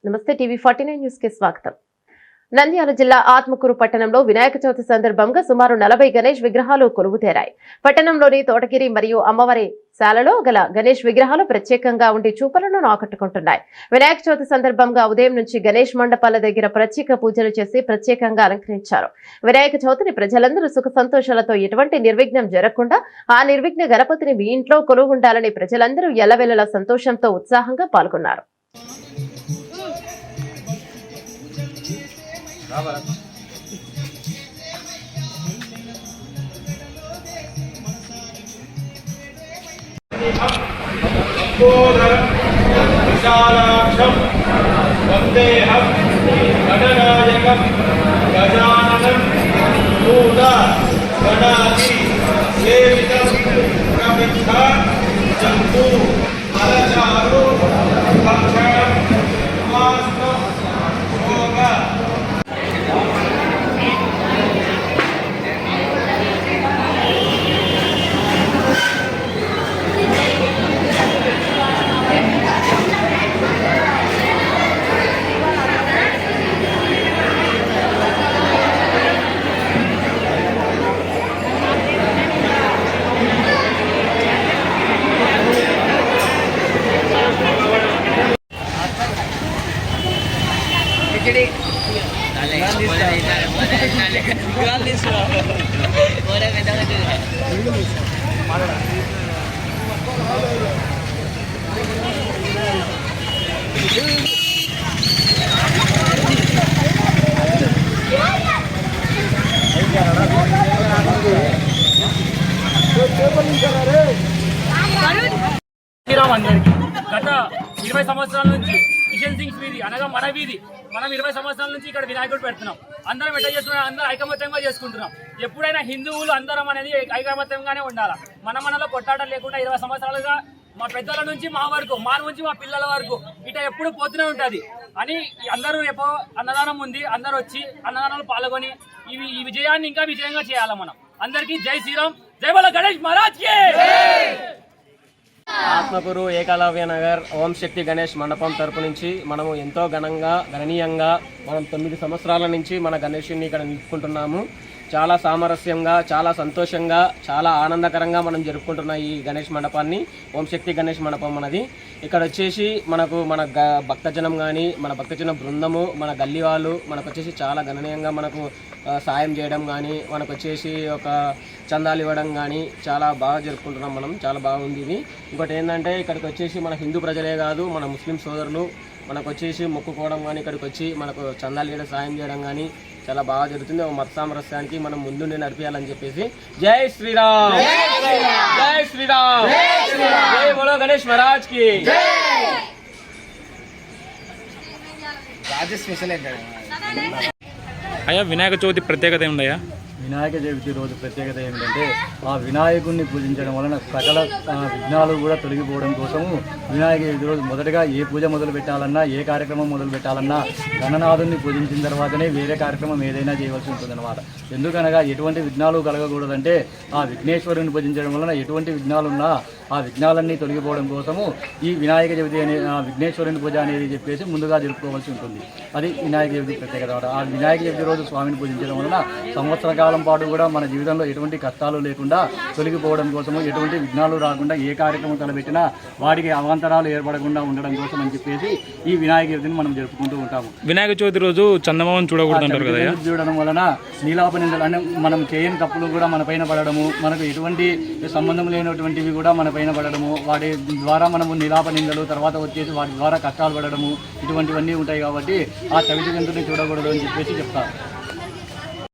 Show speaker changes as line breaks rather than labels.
నమస్తే TV 49 news కి స్వాగతం. నంద్యాల జిల్లా ఆత్మకూరు పట్టణంలో వినాయక చవితి సందర్భంగా సుమారు 40 గణేష్ విగ్రహాలు కొలువుతీరాయి. పట్టణంలోని తోటగిరి మరియు అమ్మవారి శాలలో గల గణేష్ విగ్రహాలు ప్రత్యేకంగా ఉండి చూపలను ఆకట్టుకుంటున్నాయి. వినాయక చవితి సందర్భంగా ఉదయం నుంచి గణేష్ మండపాల దగ్గర ప్రత్యేక పూజలు చేసి ప్రత్యేకంగా అలంకరించారు. వినాయక చవితిని ప్రజలందరూ సుఖ సంతోషాలతో ఎటువంటి నిర్విఘ్నం జరగకుండా ఆ నిర్విఘ్న గణపతిని మీ ఇంట్లో కొలువుండాలని ప్రజలందరూ ఎల్లవెల్లలా సంతోషంతో ఉత్సాహంగా పాల్గొన్నారు.
విశాలాక్షం వందేహం గణనాయకం గజాననం భూత గణాది సేవితం ప్రవిష్ట జంతు అలచారు భక్షణం వాస్తం భోగ
అందరికి గత 20 సంవత్సరాల నుంచి కిషన్ సింగ్ వీధి అనగా మన వీధి మనం 20 సంవత్సరాల నుంచి ఇక్కడ వినాయకుడు పెడుతున్నాం. అందరం ఎట్లా చేస్తున్నాం, అందరం ఐకమత్యంగా చేసుకుంటున్నాం. ఎప్పుడైనా హిందువులు అందరం అనేది ఐకమత్యంగానే ఉండాలి. మనలో కొట్టాటం లేకుండా 20 సంవత్సరాలుగా మా పెద్దల నుంచి మా వరకు, మా నుంచి మా పిల్లల వరకు ఇట ఎప్పుడు పోతూనే ఉంటుంది అని అందరూ రేపు అన్నదానం ఉంది, అందరూ వచ్చి అన్నదానాలు పాల్గొని ఈ విజయాన్ని ఇంకా విజయంగా చేయాలి. మనం అందరికీ జై శ్రీరామ్, జై బోలో గణేష్ మహారాజ్ కి.
ఆత్మకూరు ఏకలవ్య నగర్ ఓం శక్తి గణేష్ మండపం తరపు నుంచి మనము ఎంతో గణనీయంగా మనం 9 సంవత్సరాల నుంచి మన గణేషుని ఇక్కడ నిలుపుకుంటున్నాము. చాలా సామరస్యంగా, చాలా సంతోషంగా, చాలా ఆనందకరంగా మనం జరుపుకుంటున్న ఈ గణేష్ మండపాన్ని ఓం శక్తి గణేష్ మండపం మనది. ఇక్కడ వచ్చేసి మనకు మన భక్తజనం కానీ, మన భక్తజన బృందము, మన గల్లీ వాళ్ళు మనకు వచ్చేసి చాలా గణనీయంగా మనకు సాయం చేయడం కానీ, మనకు వచ్చేసి ఒక చందాలు ఇవ్వడం కానీ చాలా బాగా జరుపుకుంటున్నాం మనం. చాలా బాగుంది ఇది. ఇంకోటి ఏంటంటే ఇక్కడికి వచ్చేసి మన హిందూ ప్రజలే కాదు, మన ముస్లిం సోదరులు మనకు వచ్చేసి మొక్కుకోవడం కానీ, ఇక్కడికి వచ్చి మనకు చందాలు ఇవ్వడం, సాయం చేయడం కానీ చాలా బాగా జరుగుతుంది. ఒక మత సామరస్యానికి మనం ముందుండి నడిపించాలని చెప్పేసి జై శ్రీరామ్, జై శ్రీరామ్, జై బోలో గణేష్ మహారాజ్ కి.
అయ్యా వినాయక చవితి ప్రత్యేకత ఏముందయ్యా?
వినాయక చవితి రోజు ప్రత్యేకత ఏమిటంటే ఆ వినాయకుడిని పూజించడం వలన సకల విఘ్నాలు కూడా తొలగిపోవడం కోసము వినాయక చవితి రోజు మొదటగా ఏ పూజ మొదలు పెట్టాలన్నా, ఏ కార్యక్రమం మొదలు పెట్టాలన్నా గణనాథుని పూజించిన తర్వాతనే వేరే కార్యక్రమం ఏదైనా చేయవలసి ఉంటుందన్నమాట. ఎందుకనగా ఎటువంటి విఘ్నాలు కలగకూడదంటే ఆ విఘ్నేశ్వరుని పూజించడం వలన ఎటువంటి విఘ్నాలున్నా ఆ విఘ్నాలన్నీ తొలగిపోవడం కోసము ఈ వినాయక చవితి అనే విఘ్నేశ్వరుని పూజ అనేది చెప్పేసి ముందుగా జరుపుకోవాల్సి ఉంటుంది. అది వినాయక చవితి ప్రత్యేకత. ఆ వినాయక చవితి రోజు స్వామిని పూజించడం వలన సంవత్సర కాలం పాటు కూడా మన జీవితంలో ఎటువంటి కష్టాలు లేకుండా తొలగిపోవడం కోసము, ఎటువంటి విఘ్నాలు రాకుండా, ఏ కార్యక్రమం తలపెట్టినా వాటికి అవాంతరాలు ఏర్పడకుండా ఉండడం కోసం అని చెప్పేసి ఈ వినాయక చవితిని మనం జరుపుకుంటూ ఉంటాము.
వినాయక చవితి రోజు చందమామను చూడకూడదు అంటారు కదా?
చూడడం వలన నీలాపనిందలు అంటే మనం చేయని తప్పులు కూడా మన పైన పడడము, మనకు ఎటువంటి సంబంధం లేనటువంటివి కూడా మన పైన పడడము, వాటి ద్వారా మనము నీలాపనిందలు, తర్వాత వచ్చేసి వాటి ద్వారా కష్టాలు పడడము, ఇటువంటివన్నీ ఉంటాయి. కాబట్టి ఆ చవితి జంతువుని చూడకూడదు అని చెప్పేసి చెప్తారు.